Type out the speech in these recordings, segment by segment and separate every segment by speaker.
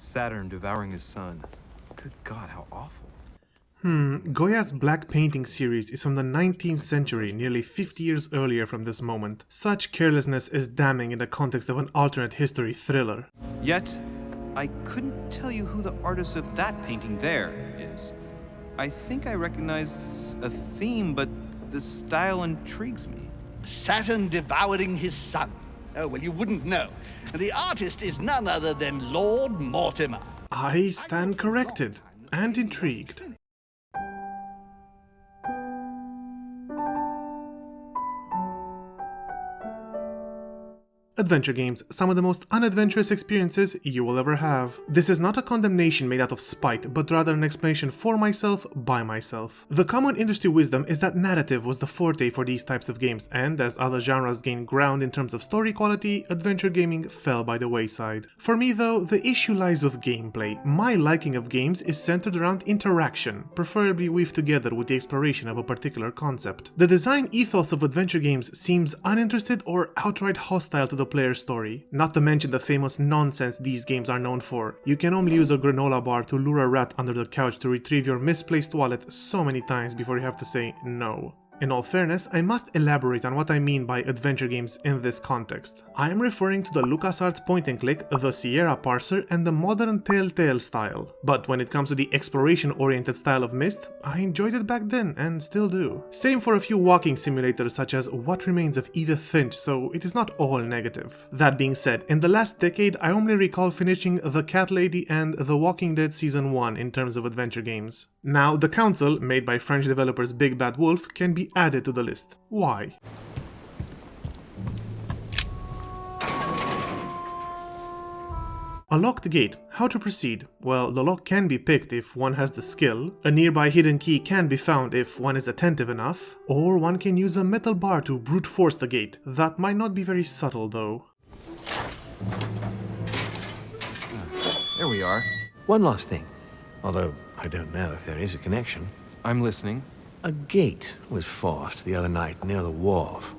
Speaker 1: Saturn devouring his sun. Good God, how awful.
Speaker 2: Goya's Black Painting series is from the 19th century, nearly 50 years earlier from this moment. Such carelessness is damning in the context of an alternate history thriller.
Speaker 1: Yet, I couldn't tell you who the artist of that painting there is. I think I recognize a theme, but the style intrigues me.
Speaker 3: Saturn devouring his sun. Oh, well, you wouldn't know. The artist is none other than Lord Mortimer.
Speaker 2: I stand corrected and intrigued. Adventure games, some of the most unadventurous experiences you will ever have. This is not a condemnation made out of spite, but rather an explanation for myself, by myself. The common industry wisdom is that narrative was the forte for these types of games, and as other genres gained ground in terms of story quality, adventure gaming fell by the wayside. For me though, the issue lies with gameplay. My liking of games is centered around interaction, preferably weaved together with the exploration of a particular concept. The design ethos of adventure games seems uninterested or outright hostile to the player story, not to mention the famous nonsense these games are known for. You can only use a granola bar to lure a rat under the couch to retrieve your misplaced wallet so many times before you have to say no. In all fairness, I must elaborate on what I mean by adventure games in this context. I am referring to the LucasArts point-and-click, the Sierra parser, and the modern Telltale style. But when it comes to the exploration-oriented style of Myst, I enjoyed it back then and still do. Same for a few walking simulators such as What Remains of Edith Finch, so it is not all negative. That being said, in the last decade I only recall finishing The Cat Lady and The Walking Dead Season 1 in terms of adventure games. Now, The Council, made by French developers Big Bad Wolf, can be added to the list. Why? A locked gate. How to proceed? Well, the lock can be picked if one has the skill, a nearby hidden key can be found if one is attentive enough, or one can use a metal bar to brute force the gate. That might not be very subtle though.
Speaker 1: There we are.
Speaker 4: One last thing, although I don't know if there is a connection.
Speaker 1: I'm listening.
Speaker 4: A gate was forced the other night near the wharf.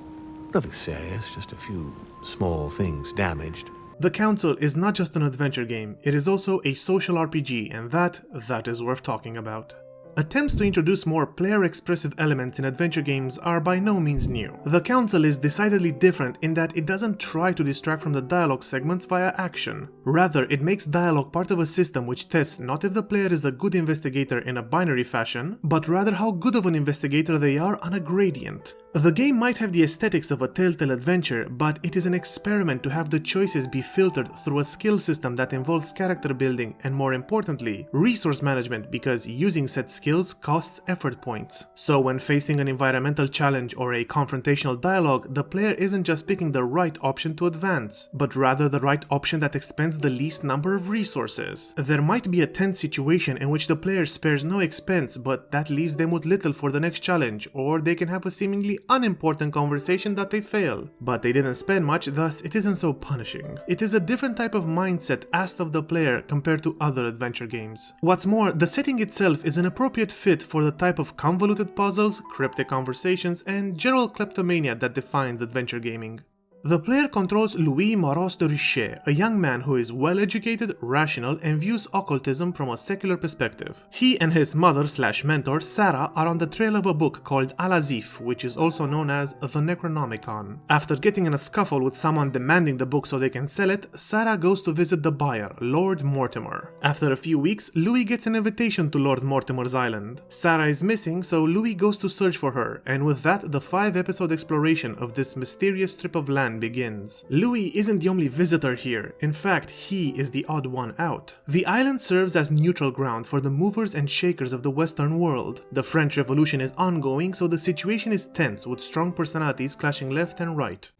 Speaker 4: Nothing serious, just a few small things damaged.
Speaker 2: The Council is not just an adventure game, it is also a social RPG, and that is worth talking about. Attempts to introduce more player-expressive elements in adventure games are by no means new. The Council is decidedly different in that it doesn't try to distract from the dialogue segments via action. Rather, it makes dialogue part of a system which tests not if the player is a good investigator in a binary fashion, but rather how good of an investigator they are on a gradient. The game might have the aesthetics of a Telltale adventure, but it is an experiment to have the choices be filtered through a skill system that involves character building and, more importantly, resource management, because using said skills costs effort points. So when facing an environmental challenge or a confrontational dialogue, the player isn't just picking the right option to advance, but rather the right option that expends the least number of resources. There might be a tense situation in which the player spares no expense, but that leaves them with little for the next challenge, or they can have a seemingly unimportant conversation that they fail. But they didn't spend much, thus it isn't so punishing. It is a different type of mindset asked of the player compared to other adventure games. What's more, the setting itself is an appropriate fit for the type of convoluted puzzles, cryptic conversations, and general kleptomania that defines adventure gaming. The player controls Louis Moros de Richer, a young man who is well-educated, rational, and views occultism from a secular perspective. He and his mother/mentor, Sarah, are on the trail of a book called Al-Azif, which is also known as the Necronomicon. After getting in a scuffle with someone demanding the book so they can sell it, Sarah goes to visit the buyer, Lord Mortimer. After a few weeks, Louis gets an invitation to Lord Mortimer's island. Sarah is missing, so Louis goes to search for her, and with that, the 5-episode exploration of this mysterious strip of land begins. Louis isn't the only visitor here, in fact he is the odd one out. The island serves as neutral ground for the movers and shakers of the Western world. The French Revolution is ongoing, so the situation is tense with strong personalities clashing left and right.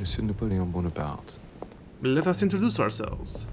Speaker 1: Monsieur Napoleon Bonaparte.
Speaker 2: Let us introduce ourselves.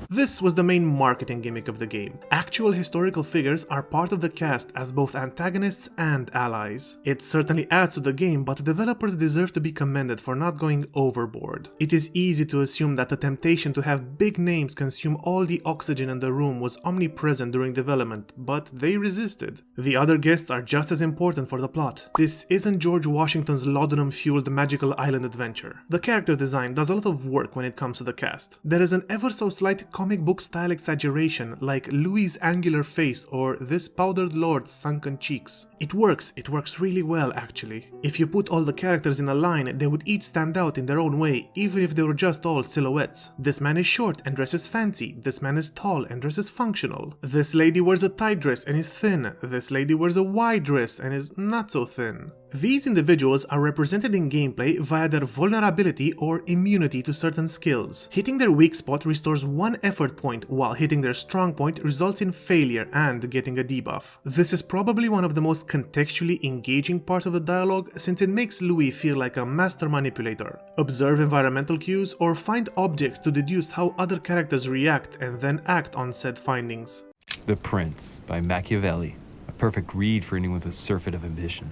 Speaker 2: This was the main marketing gimmick of the game. Actual historical figures are part of the cast as both antagonists and allies. It certainly adds to the game, but the developers deserve to be commended for not going overboard. It is easy to assume that the temptation to have big names consume all the oxygen in the room was omnipresent during development, but they resisted. The other guests are just as important for the plot. This isn't George Washington's laudanum-fueled magical island adventure. The character design does a lot of work when it comes to the cast. There is an ever so slight comic book style exaggeration like Louis's angular face or this powdered lord's sunken cheeks. It works really well actually. If you put all the characters in a line, they would each stand out in their own way, even if they were just all silhouettes. This man is short and dresses fancy, this man is tall and dresses functional. This lady wears a tight dress and is thin, this lady wears a wide dress and is not so thin. These individuals are represented in gameplay via their vulnerability or immunity to certain skills. Hitting their weak spot restores 1 effort point, while hitting their strong point results in failure and getting a debuff. This is probably one of the most contextually engaging parts of the dialogue, since it makes Louis feel like a master manipulator. Observe environmental cues or find objects to deduce how other characters react and then act on said findings.
Speaker 5: The Prince by Machiavelli. A perfect read for anyone with a surfeit of ambition.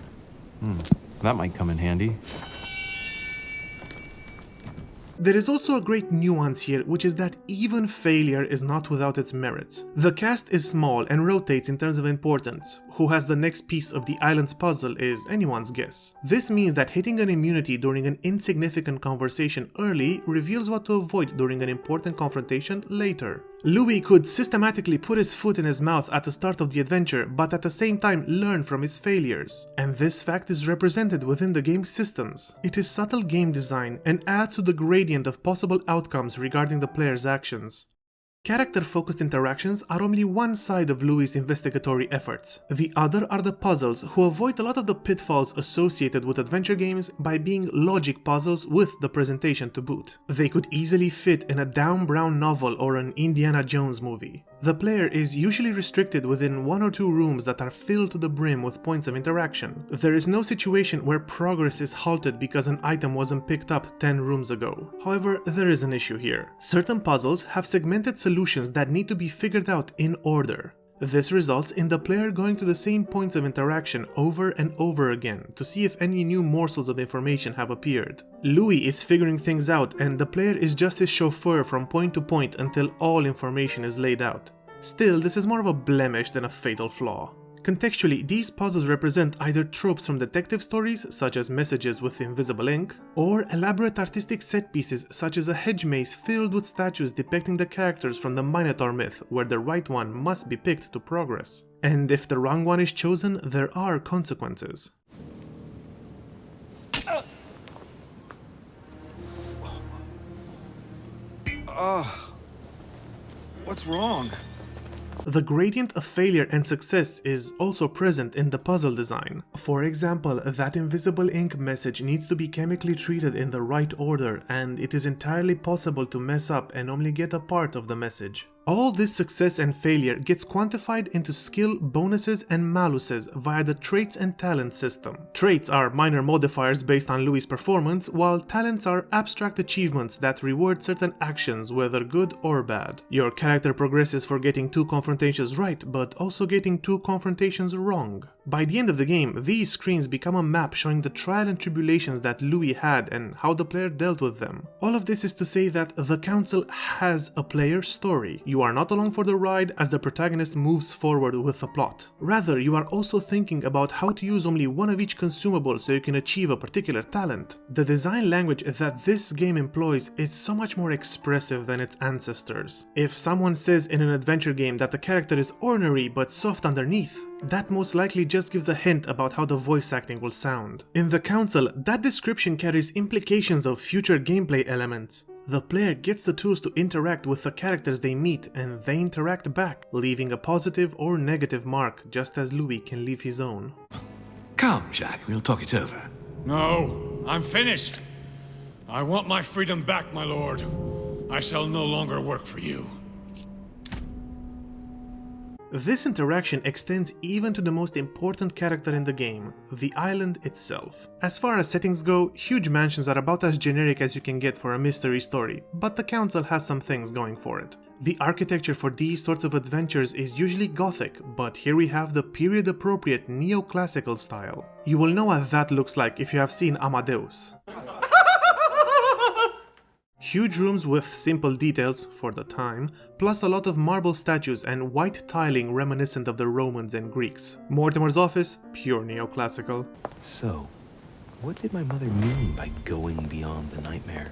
Speaker 5: That might come in handy.
Speaker 2: There is also a great nuance here, which is that even failure is not without its merits. The cast is small and rotates in terms of importance. Who has the next piece of the island's puzzle is anyone's guess. This means that hitting an immunity during an insignificant conversation early reveals what to avoid during an important confrontation later. Louis could systematically put his foot in his mouth at the start of the adventure, but at the same time learn from his failures. And this fact is represented within the game's systems. It is subtle game design and adds to the gradient of possible outcomes regarding the player's actions. Character-focused interactions are only one side of Louis' investigatory efforts. The other are the puzzles, who avoid a lot of the pitfalls associated with adventure games by being logic puzzles with the presentation to boot. They could easily fit in a Dan Brown novel or an Indiana Jones movie. The player is usually restricted within 1 or 2 rooms that are filled to the brim with points of interaction. There is no situation where progress is halted because an item wasn't picked up 10 rooms ago. However, there is an issue here. Certain puzzles have segmented solutions that need to be figured out in order. This results in the player going to the same points of interaction over and over again to see if any new morsels of information have appeared. Louis is figuring things out and the player is just his chauffeur from point to point until all information is laid out. Still, this is more of a blemish than a fatal flaw. Contextually, these puzzles represent either tropes from detective stories, such as messages with invisible ink, or elaborate artistic set pieces such as a hedge maze filled with statues depicting the characters from the Minotaur myth, where the right one must be picked to progress. And if the wrong one is chosen, there are consequences.
Speaker 1: What's wrong?
Speaker 2: The gradient of failure and success is also present in the puzzle design. For example, that invisible ink message needs to be chemically treated in the right order, and it is entirely possible to mess up and only get a part of the message. All this success and failure gets quantified into skill, bonuses, and maluses via the traits and talent system. Traits are minor modifiers based on Louis' performance, while talents are abstract achievements that reward certain actions, whether good or bad. Your character progresses for getting 2 confrontations right, but also getting 2 confrontations wrong. By the end of the game, these screens become a map showing the trial and tribulations that Louis had and how the player dealt with them. All of this is to say that the Council has a player story. You are not along for the ride as the protagonist moves forward with the plot. Rather, you are also thinking about how to use only one of each consumable so you can achieve a particular talent. The design language that this game employs is so much more expressive than its ancestors. If someone says in an adventure game that the character is ornery but soft underneath, that most likely just gives a hint about how the voice acting will sound. In the Council, that description carries implications of future gameplay elements. The player gets the tools to interact with the characters they meet, and they interact back, leaving a positive or negative mark, just as Louis can leave his own.
Speaker 4: Come, Jack, we'll talk it over.
Speaker 6: No, I'm finished. I want my freedom back, my lord. I shall no longer work for you.
Speaker 2: This interaction extends even to the most important character in the game, the island itself. As far as settings go, huge mansions are about as generic as you can get for a mystery story, but the Council has some things going for it. The architecture for these sorts of adventures is usually Gothic, but here we have the period-appropriate neoclassical style. You will know what that looks like if you have seen Amadeus. Huge rooms with simple details, for the time, plus a lot of marble statues and white tiling reminiscent of the Romans and Greeks. Mortimer's office, pure neoclassical.
Speaker 7: So, what did my mother mean by going beyond the nightmare?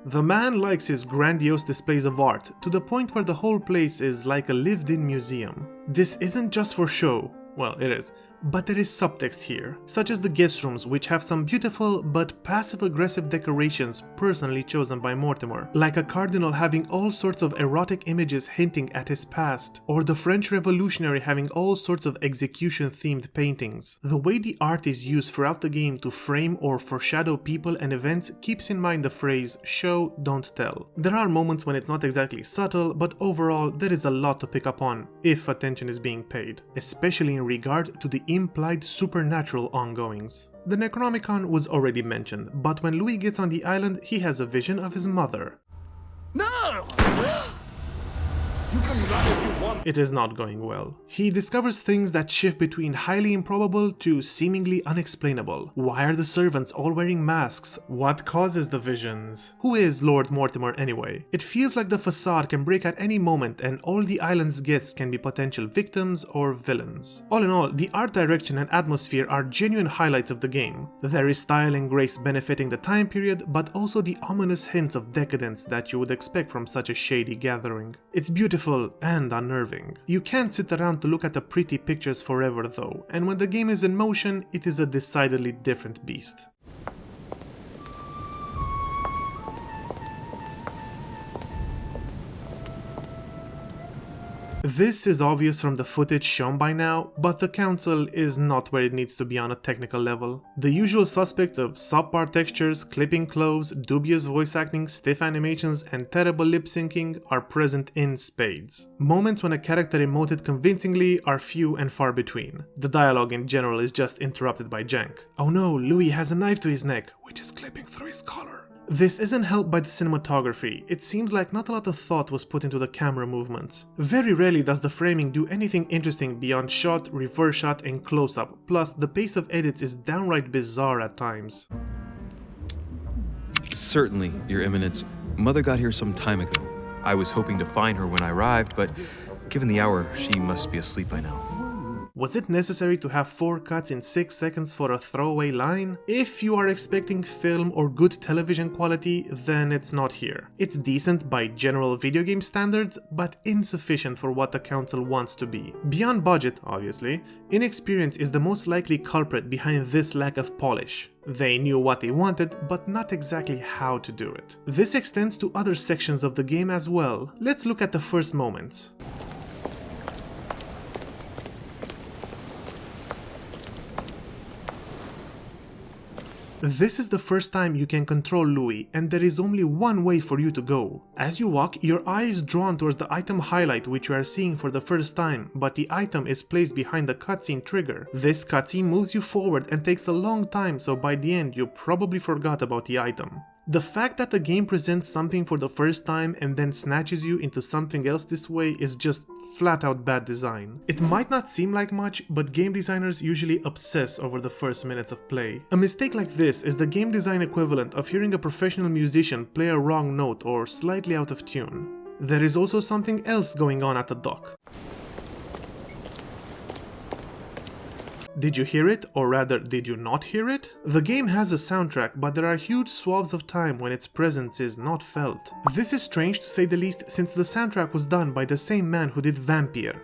Speaker 2: The man likes his grandiose displays of art, to the point where the whole place is like a lived-in museum. This isn't just for show, well, it is, but there is subtext here, such as the guest rooms, which have some beautiful but passive-aggressive decorations personally chosen by Mortimer, like a cardinal having all sorts of erotic images hinting at his past, or the French Revolutionary having all sorts of execution-themed paintings. The way the art is used throughout the game to frame or foreshadow people and events keeps in mind the phrase "show, don't tell." There are moments when it's not exactly subtle, but overall there is a lot to pick up on, if attention is being paid, especially in regard to the implied supernatural ongoings. The Necronomicon was already mentioned, but when Louis gets on the island, he has a vision of his mother.
Speaker 3: No!
Speaker 2: It is not going well. He discovers things that shift between highly improbable to seemingly unexplainable. Why are the servants all wearing masks? What causes the visions? Who is Lord Mortimer anyway? It feels like the facade can break at any moment and all the island's guests can be potential victims or villains. All in all, the art direction and atmosphere are genuine highlights of the game. There is style and grace benefiting the time period, but also the ominous hints of decadence that you would expect from such a shady gathering. It's beautiful and unnerving. You can't sit around to look at the pretty pictures forever though, and when the game is in motion, it is a decidedly different beast. This is obvious from the footage shown by now, but the Council is not where it needs to be on a technical level. The usual suspects of subpar textures, clipping clothes, dubious voice acting, stiff animations, and terrible lip syncing are present in spades. Moments when a character emoted convincingly are few and far between. The dialogue in general is just interrupted by jank. Oh no, Louis has a knife to his neck, which is clipping through his collar. This isn't helped by the cinematography. It seems like not a lot of thought was put into the camera movements. Very rarely does the framing do anything interesting beyond shot, reverse shot, and close-up, plus the pace of edits is downright bizarre at times.
Speaker 1: Certainly, Your Eminence. Mother got here some time ago. I was hoping to find her when I arrived, but given the hour, she must be asleep by now.
Speaker 2: Was it necessary to have 4 cuts in 6 seconds for a throwaway line? If you are expecting film or good television quality, then it's not here. It's decent by general video game standards, but insufficient for what the Council wants to be. Beyond budget, obviously, inexperience is the most likely culprit behind this lack of polish. They knew what they wanted, but not exactly how to do it. This extends to other sections of the game as well. Let's look at the first moments. This is the first time you can control Louis, and there is only one way for you to go. As you walk, your eye is drawn towards the item highlight which you are seeing for the first time, but the item is placed behind the cutscene trigger. This cutscene moves you forward and takes a long time, so by the end you probably forgot about the item. The fact that the game presents something for the first time and then snatches you into something else this way is just flat out bad design. It might not seem like much, but game designers usually obsess over the first minutes of play. A mistake like this is the game design equivalent of hearing a professional musician play a wrong note or slightly out of tune. There is also something else going on at the dock. Did you hear it, or rather, did you not hear it? The game has a soundtrack, but there are huge swaths of time when its presence is not felt. This is strange to say the least, since the soundtrack was done by the same man who did Vampire.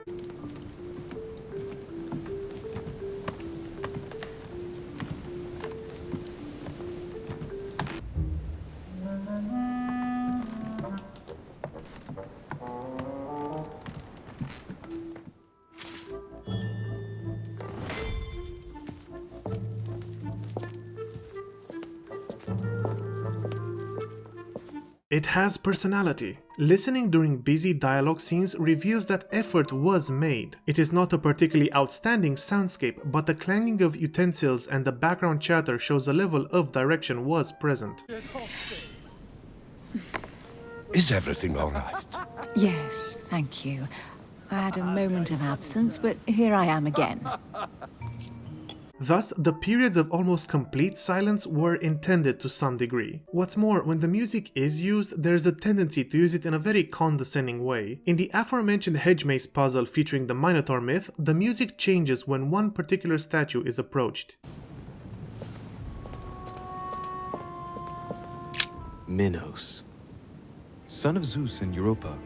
Speaker 2: It has personality. Listening during busy dialogue scenes reveals that effort was made. It is not a particularly outstanding soundscape, but the clanging of utensils and the background chatter shows a level of direction was present.
Speaker 8: Is everything all right?
Speaker 9: Yes, thank you. I had a moment of absence, but here I am again.
Speaker 2: Thus, the periods of almost complete silence were intended to some degree. What's more, when the music is used, there is a tendency to use it in a very condescending way. In the aforementioned hedge maze puzzle featuring the Minotaur myth, the music changes when one particular statue is approached.
Speaker 7: Minos, son of Zeus and Europa.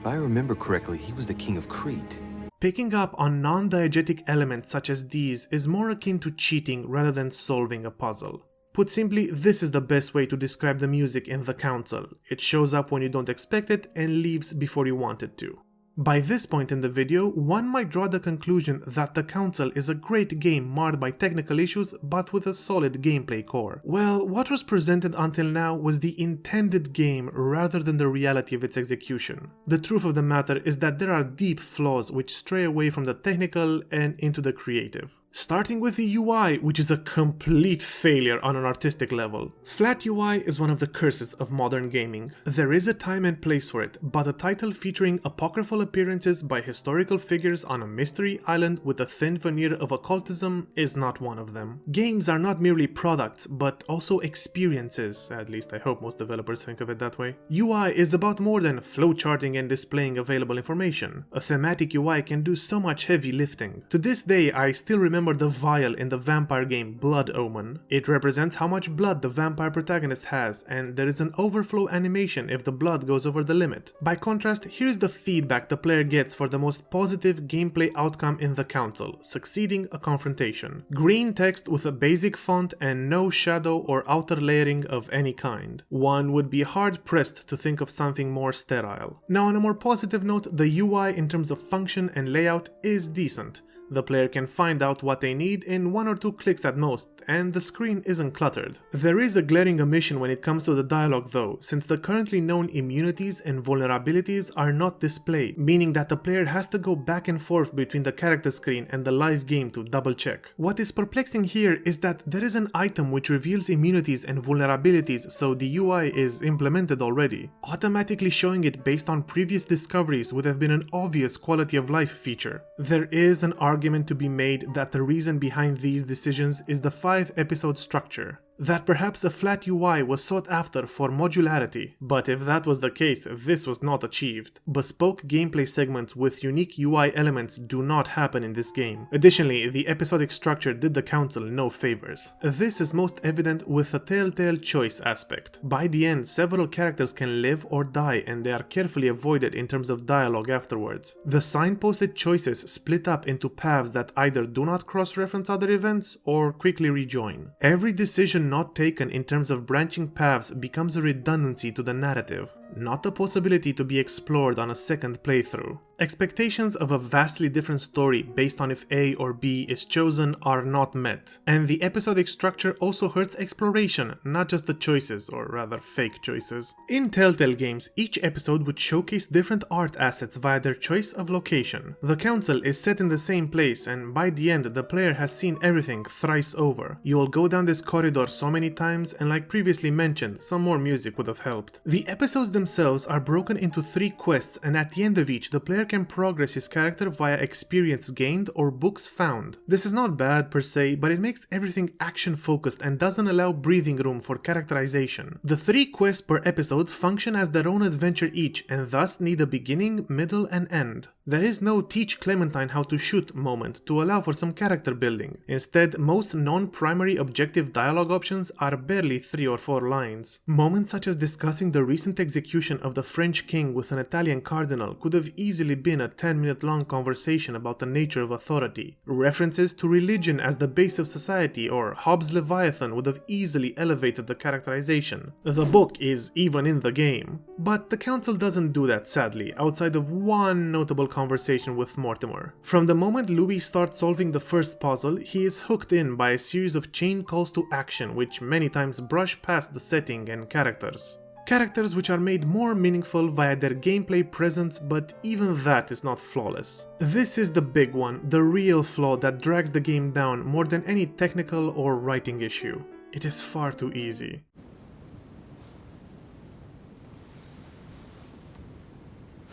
Speaker 7: If I remember correctly, he was the king of Crete.
Speaker 2: Picking up on non-diegetic elements such as these is more akin to cheating rather than solving a puzzle. Put simply, this is the best way to describe the music in The Council. It shows up when you don't expect it and leaves before you want it to. By this point in the video, one might draw the conclusion that The Council is a great game marred by technical issues but with a solid gameplay core. Well, what was presented until now was the intended game rather than the reality of its execution. The truth of the matter is that there are deep flaws which stray away from the technical and into the creative. Starting with the UI, which is a complete failure on an artistic level. Flat UI is one of the curses of modern gaming. There is a time and place for it, but a title featuring apocryphal appearances by historical figures on a mystery island with a thin veneer of occultism is not one of them. Games are not merely products, but also experiences, at least I hope most developers think of it that way. UI is about more than flowcharting and displaying available information. A thematic UI can do so much heavy lifting. To this day, I still remember the vial in the vampire game Blood Omen. It represents how much blood the vampire protagonist has, and there is an overflow animation if the blood goes over the limit. By contrast, here's the feedback the player gets for the most positive gameplay outcome in The Council, succeeding a confrontation. Green text with a basic font and no shadow or outer layering of any kind. One would be hard pressed to think of something more sterile. Now, on a more positive note, the UI in terms of function and layout is decent. The player can find out what they need in 1 or 2 clicks at most, and the screen isn't cluttered. There is a glaring omission when it comes to the dialogue though, since the currently known immunities and vulnerabilities are not displayed, meaning that the player has to go back and forth between the character screen and the live game to double check. What is perplexing here is that there is an item which reveals immunities and vulnerabilities, so the UI is implemented already. Automatically showing it based on previous discoveries would have been an obvious quality of life feature. There is an argument to be made that the reason behind these decisions is the 5-episode structure. That perhaps a flat UI was sought after for modularity, but if that was the case, this was not achieved. Bespoke gameplay segments with unique UI elements do not happen in this game. Additionally, the episodic structure did the Council no favors. This is most evident with the telltale choice aspect. By the end, several characters can live or die, and they are carefully avoided in terms of dialogue afterwards. The signposted choices split up into paths that either do not cross-reference other events or quickly rejoin. Every decision not taken in terms of branching paths becomes a redundancy to the narrative, not a possibility to be explored on a second playthrough. Expectations of a vastly different story based on if A or B is chosen are not met, and the episodic structure also hurts exploration, not just the choices, or rather fake choices. In Telltale games, each episode would showcase different art assets via their choice of location. The Council is set in the same place, and by the end the player has seen everything thrice over. You will go down this corridor so many times, and like previously mentioned, some more music would have helped. The episodes themselves are broken into 3 quests, and at the end of each, the player can progress his character via experience gained or books found. This is not bad per se, but it makes everything action focused and doesn't allow breathing room for characterization. The 3 quests per episode function as their own adventure each, and thus need a beginning, middle, and end. There is no teach Clementine how to shoot moment to allow for some character building. Instead, most non-primary objective dialogue options are barely 3 or 4 lines. Moments such as discussing the recent execution of the French king with an Italian cardinal could have easily been a 10-minute long conversation about the nature of authority. References to religion as the base of society or Hobbes' Leviathan would have easily elevated the characterization. The book is even in the game. But the Council doesn't do that, sadly, outside of one notable conversation with Mortimer. From the moment Louis starts solving the first puzzle, he is hooked in by a series of chain calls to action which many times brush past the setting and characters. Characters which are made more meaningful via their gameplay presence, but even that is not flawless. This is the big one, the real flaw that drags the game down more than any technical or writing issue. It is far too easy.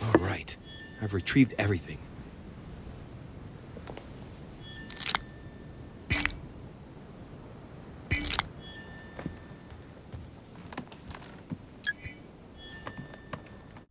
Speaker 7: All right. I've retrieved everything.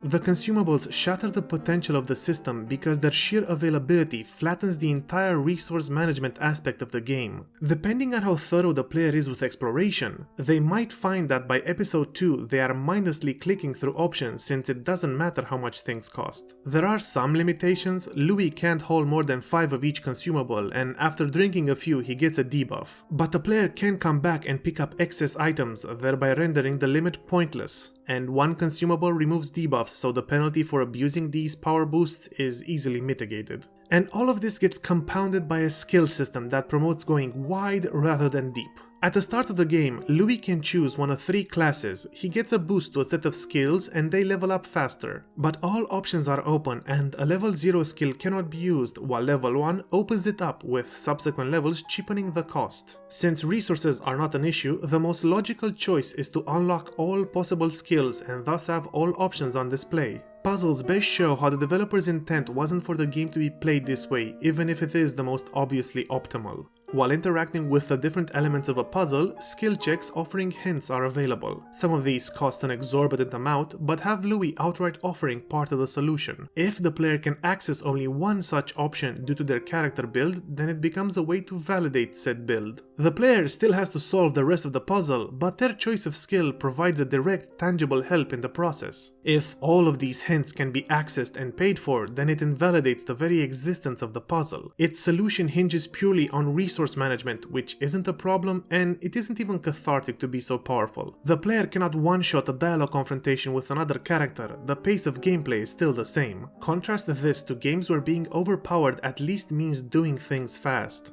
Speaker 2: The consumables shatter the potential of the system because their sheer availability flattens the entire resource management aspect of the game. Depending on how thorough the player is with exploration, they might find that by episode 2 they are mindlessly clicking through options since it doesn't matter how much things cost. There are some limitations. Louis can't hold more than 5 of each consumable, and after drinking a few he gets a debuff. But the player can come back and pick up excess items, thereby rendering the limit pointless. And one consumable removes debuffs, so the penalty for abusing these power boosts is easily mitigated. And all of this gets compounded by a skill system that promotes going wide rather than deep. At the start of the game, Louis can choose one of 3 classes. He gets a boost to a set of skills and they level up faster. But all options are open and a level 0 skill cannot be used, while level 1 opens it up, with subsequent levels cheapening the cost. Since resources are not an issue, the most logical choice is to unlock all possible skills and thus have all options on display. Puzzles best show how the developer's intent wasn't for the game to be played this way, even if it is the most obviously optimal. While interacting with the different elements of a puzzle, skill checks offering hints are available. Some of these cost an exorbitant amount, but have Louis outright offering part of the solution. If the player can access only one such option due to their character build, then it becomes a way to validate said build. The player still has to solve the rest of the puzzle, but their choice of skill provides a direct, tangible help in the process. If all of these hints can be accessed and paid for, then it invalidates the very existence of the puzzle. Its solution hinges purely on resource management, which isn't a problem, and it isn't even cathartic to be so powerful. The player cannot one-shot a dialogue confrontation with another character. The pace of gameplay is still the same. Contrast this to games where being overpowered at least means doing things fast.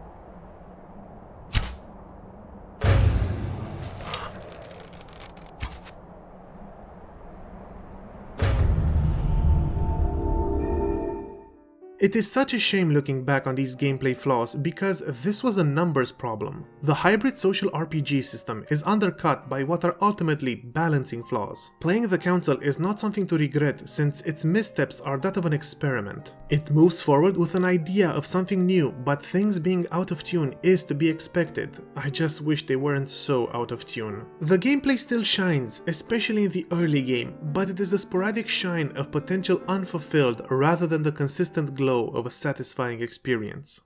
Speaker 2: It is such a shame looking back on these gameplay flaws because this was a numbers problem. The hybrid social RPG system is undercut by what are ultimately balancing flaws. Playing the Council is not something to regret since its missteps are that of an experiment. It moves forward with an idea of something new, but things being out of tune is to be expected. I just wish they weren't so out of tune. The gameplay still shines, especially in the early game, but it is a sporadic shine of potential unfulfilled rather than the consistent glow of a satisfying experience.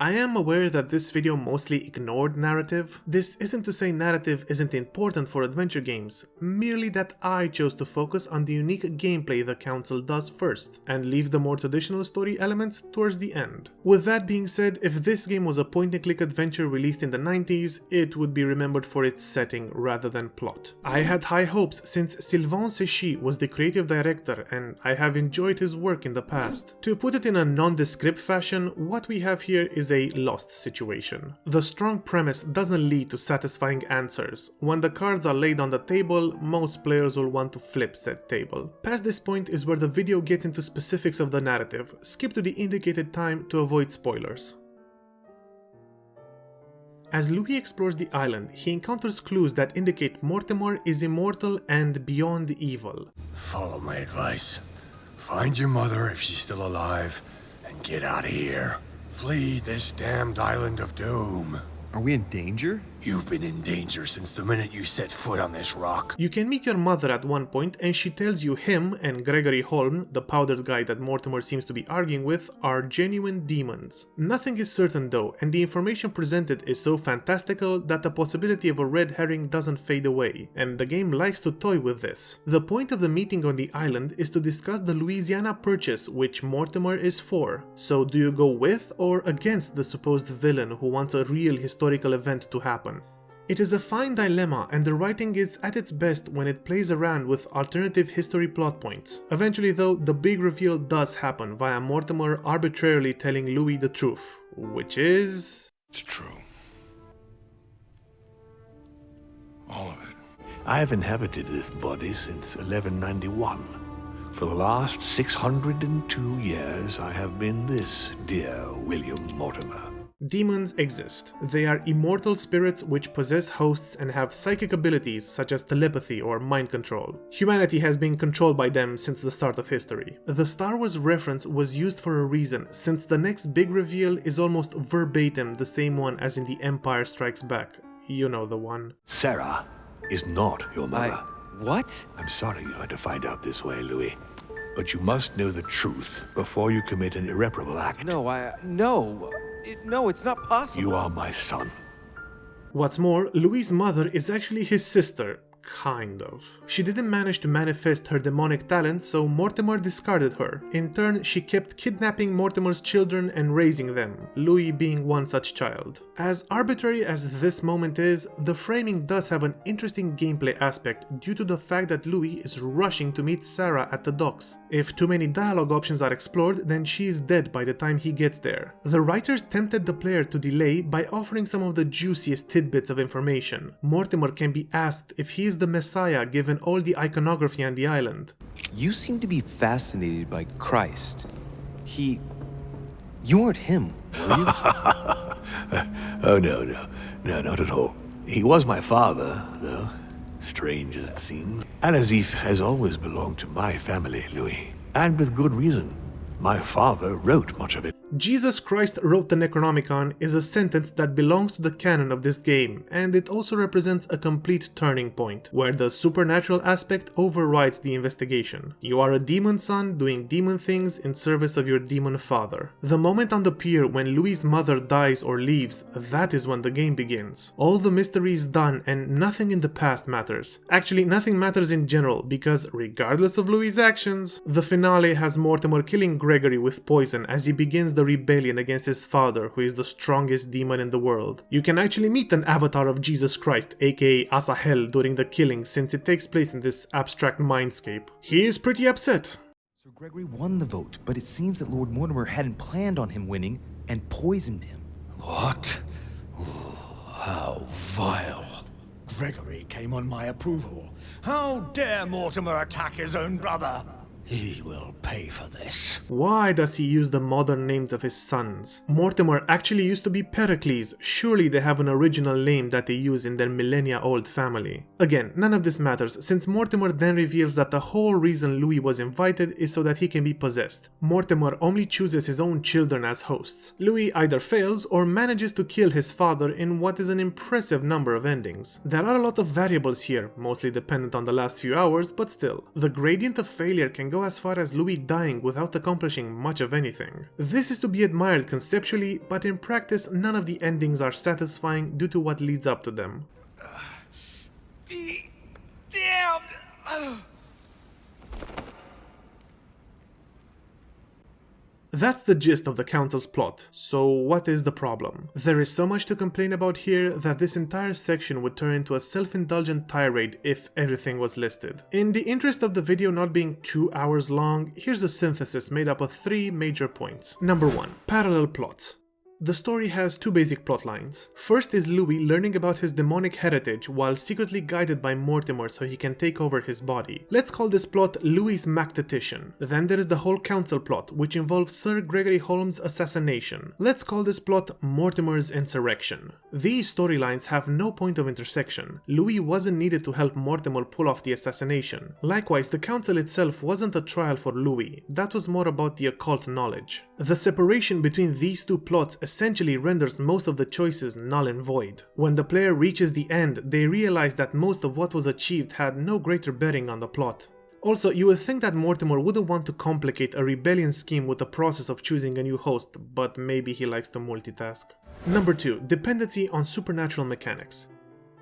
Speaker 2: I am aware that this video mostly ignored narrative. This isn't to say narrative isn't important for adventure games, merely that I chose to focus on the unique gameplay the Council does first, and leave the more traditional story elements towards the end. With that being said, if this game was a point-and-click adventure released in the 90s, it would be remembered for its setting rather than plot. I had high hopes since Sylvain Sechy was the creative director, and I have enjoyed his work in the past. To put it in a nondescript fashion, what we have here is a lost situation. The strong premise doesn't lead to satisfying answers. When the cards are laid on the table, most players will want to flip said table. Past this point is where the video gets into specifics of the narrative. Skip to the indicated time to avoid spoilers. As Louis explores the island, he encounters clues that indicate Mortimer is immortal and beyond evil.
Speaker 8: Follow my advice. Find your mother if she's still alive, and get out of here. Flee this damned island of doom.
Speaker 5: Are we in danger?
Speaker 8: You've been in danger since the minute you set foot on this rock.
Speaker 2: You can meet your mother at one point and she tells you him and Gregory Holm, the powdered guy that Mortimer seems to be arguing with, are genuine demons. Nothing is certain though, and the information presented is so fantastical that the possibility of a red herring doesn't fade away, and the game likes to toy with this. The point of the meeting on the island is to discuss the Louisiana Purchase, which Mortimer is for. So do you go with or against the supposed villain who wants a real historical event to happen? It is a fine dilemma, and the writing is at its best when it plays around with alternative history plot points. Eventually though, the big reveal does happen via Mortimer arbitrarily telling Louis the truth, which is...
Speaker 8: It's true. All of it.
Speaker 4: I've inhabited this body since 1191. For the last 602 years, I have been this dear William Mortimer.
Speaker 2: Demons exist. They are immortal spirits which possess hosts and have psychic abilities such as telepathy or mind control. Humanity has been controlled by them since the start of history. The Star Wars reference was used for a reason, since the next big reveal is almost verbatim the same one as in The Empire Strikes Back. You know the one.
Speaker 4: Sarah is not your mother.
Speaker 7: What?
Speaker 4: I'm sorry you had to find out this way, Louis. But you must know the truth before you commit an irreparable act.
Speaker 7: No, it's not possible.
Speaker 4: You are my son.
Speaker 2: What's more, Louis' mother is actually his sister. Kind of. She didn't manage to manifest her demonic talent, so Mortimer discarded her. In turn, she kept kidnapping Mortimer's children and raising them, Louis being one such child. As arbitrary as this moment is, the framing does have an interesting gameplay aspect due to the fact that Louis is rushing to meet Sarah at the docks. If too many dialogue options are explored, then she is dead by the time he gets there. The writers tempted the player to delay by offering some of the juiciest tidbits of information. Mortimer can be asked if he is the Messiah given all the iconography on the island.
Speaker 7: You seem to be fascinated by Christ. You weren't him, were you?
Speaker 4: Oh, no, not at all. He was my father, though, strange as it seems. Al-Azif has always belonged to my family, Louis, and with good reason. My father wrote much of it.
Speaker 2: Jesus Christ wrote the Necronomicon is a sentence that belongs to the canon of this game, and it also represents a complete turning point, where the supernatural aspect overrides the investigation. You are a demon son doing demon things in service of your demon father. The moment on the pier when Louis' mother dies or leaves, that is when the game begins. All the mystery is done and nothing in the past matters. Actually, nothing matters in general, because regardless of Louis' actions, the finale has Mortimer killing Gregory with poison as he begins the rebellion against his father, who is the strongest demon in the world. You can actually meet an avatar of Jesus Christ, aka Asahel, during the killing, since it takes place in this abstract mindscape. He is pretty upset.
Speaker 10: Sir Gregory won the vote, but it seems that Lord Mortimer hadn't planned on him winning and poisoned him.
Speaker 6: What? Oh, how vile. Gregory came on my approval. How dare Mortimer attack his own brother? He will pay for this.
Speaker 2: Why does he use the modern names of his sons? Mortimer actually used to be Pericles. Surely they have an original name that they use in their millennia-old family. Again, none of this matters, since Mortimer then reveals that the whole reason Louis was invited is so that he can be possessed. Mortimer only chooses his own children as hosts. Louis either fails or manages to kill his father in what is an impressive number of endings. There are a lot of variables here, mostly dependent on the last few hours, but still. The gradient of failure can go as far as Louis dying without accomplishing much of anything. This is to be admired conceptually, but in practice none of the endings are satisfying due to what leads up to them.
Speaker 6: Damn!
Speaker 2: That's the gist of the Council's plot, so what is the problem? There is so much to complain about here that this entire section would turn into a self-indulgent tirade if everything was listed. In the interest of the video not being 2 hours long, here's a synthesis made up of 3 major points. Number 1. Parallel plots. The story has 2 basic plot lines. First is Louis learning about his demonic heritage while secretly guided by Mortimer so he can take over his body. Let's call this plot Louis' Mactetition. Then there is the whole council plot, which involves Sir Gregory Holmes' assassination. Let's call this plot Mortimer's Insurrection. These storylines have no point of intersection. Louis wasn't needed to help Mortimer pull off the assassination. Likewise, the council itself wasn't a trial for Louis. That was more about the occult knowledge. The separation between these 2 plots essentially renders most of the choices null and void. When the player reaches the end, they realize that most of what was achieved had no greater bearing on the plot. Also, you would think that Mortimer wouldn't want to complicate a rebellion scheme with the process of choosing a new host, but maybe he likes to multitask. Number 2. Dependency on supernatural mechanics.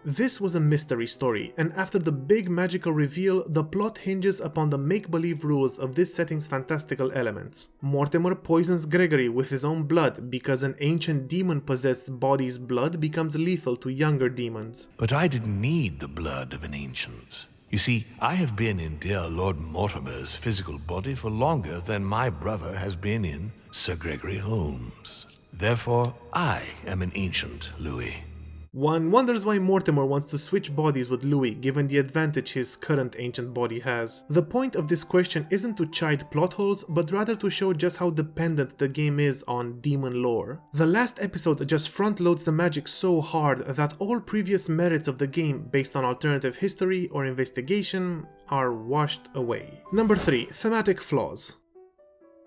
Speaker 2: This was a mystery story, and after the big magical reveal, the plot hinges upon the make-believe rules of this setting's fantastical elements. Mortimer poisons Gregory with his own blood because an ancient demon-possessed body's blood becomes lethal to younger demons.
Speaker 4: But I didn't need the blood of an ancient. You see, I have been in dear Lord Mortimer's physical body for longer than my brother has been in Sir Gregory Holmes. Therefore, I am an ancient, Louis.
Speaker 2: One wonders why Mortimer wants to switch bodies with Louis given the advantage his current ancient body has. The point of this question isn't to chide plot holes, but rather to show just how dependent the game is on demon lore. The last episode just front loads the magic so hard that all previous merits of the game based on alternative history or investigation are washed away. Number 3. Thematic flaws.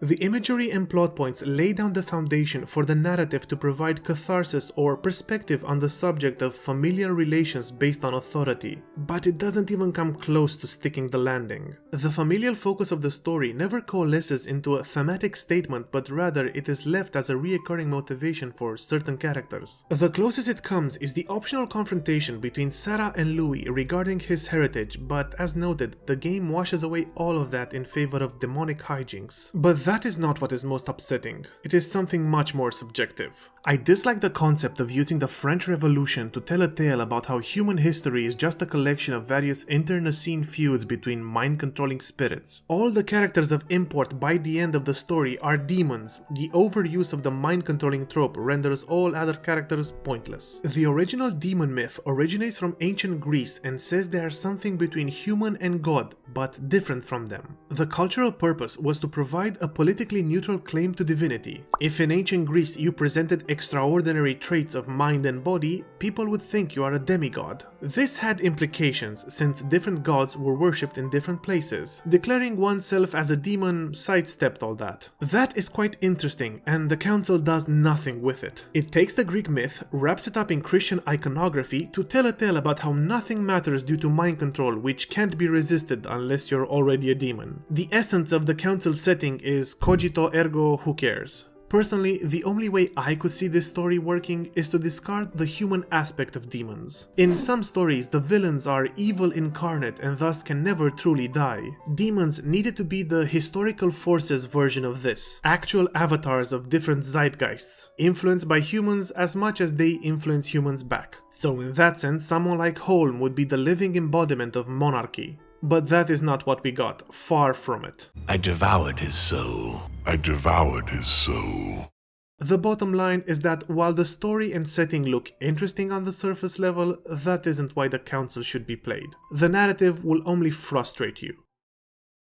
Speaker 2: The imagery and plot points lay down the foundation for the narrative to provide catharsis or perspective on the subject of familial relations based on authority, but it doesn't even come close to sticking the landing. The familial focus of the story never coalesces into a thematic statement, but rather it is left as a reoccurring motivation for certain characters. The closest it comes is the optional confrontation between Sarah and Louis regarding his heritage, but as noted, the game washes away all of that in favor of demonic hijinks. But that is not what is most upsetting. It is something much more subjective. I dislike the concept of using the French Revolution to tell a tale about how human history is just a collection of various internecine feuds between mind-controlling spirits. All the characters of import by the end of the story are demons. The overuse of the mind-controlling trope renders all other characters pointless. The original demon myth originates from ancient Greece and says they are something between human and god, but different from them. The cultural purpose was to provide a politically neutral claim to divinity. If in ancient Greece you presented extraordinary traits of mind and body, people would think you are a demigod. This had implications since different gods were worshipped in different places. Declaring oneself as a demon sidestepped all that. That is quite interesting, and the council does nothing with it. It takes the Greek myth, wraps it up in Christian iconography to tell a tale about how nothing matters due to mind control, which can't be resisted unless you're already a demon. The essence of the council setting is cogito ergo who cares. Personally, the only way I could see this story working is to discard the human aspect of demons. In some stories, the villains are evil incarnate and thus can never truly die. Demons needed to be the historical forces version of this, actual avatars of different zeitgeists, influenced by humans as much as they influence humans back. So in that sense, someone like Holm would be the living embodiment of monarchy. But that is not what we got, far from it.
Speaker 4: I devoured his soul. I devoured his soul.
Speaker 2: The bottom line is that while the story and setting look interesting on the surface level, that isn't why the council should be played. The narrative will only frustrate you.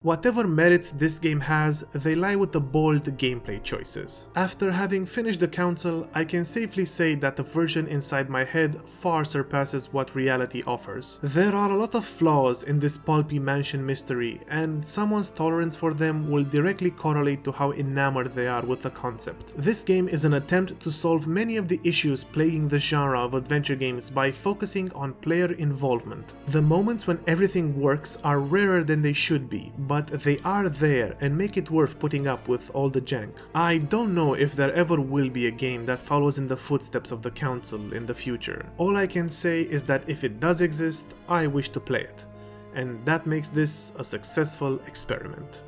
Speaker 2: Whatever merits this game has, they lie with the bold gameplay choices. After having finished the council, I can safely say that the version inside my head far surpasses what reality offers. There are a lot of flaws in this pulpy mansion mystery, and someone's tolerance for them will directly correlate to how enamored they are with the concept. This game is an attempt to solve many of the issues plaguing the genre of adventure games by focusing on player involvement. The moments when everything works are rarer than they should be, but they are there and make it worth putting up with all the jank. I don't know if there ever will be a game that follows in the footsteps of the council in the future. All I can say is that if it does exist, I wish to play it, and that makes this a successful experiment.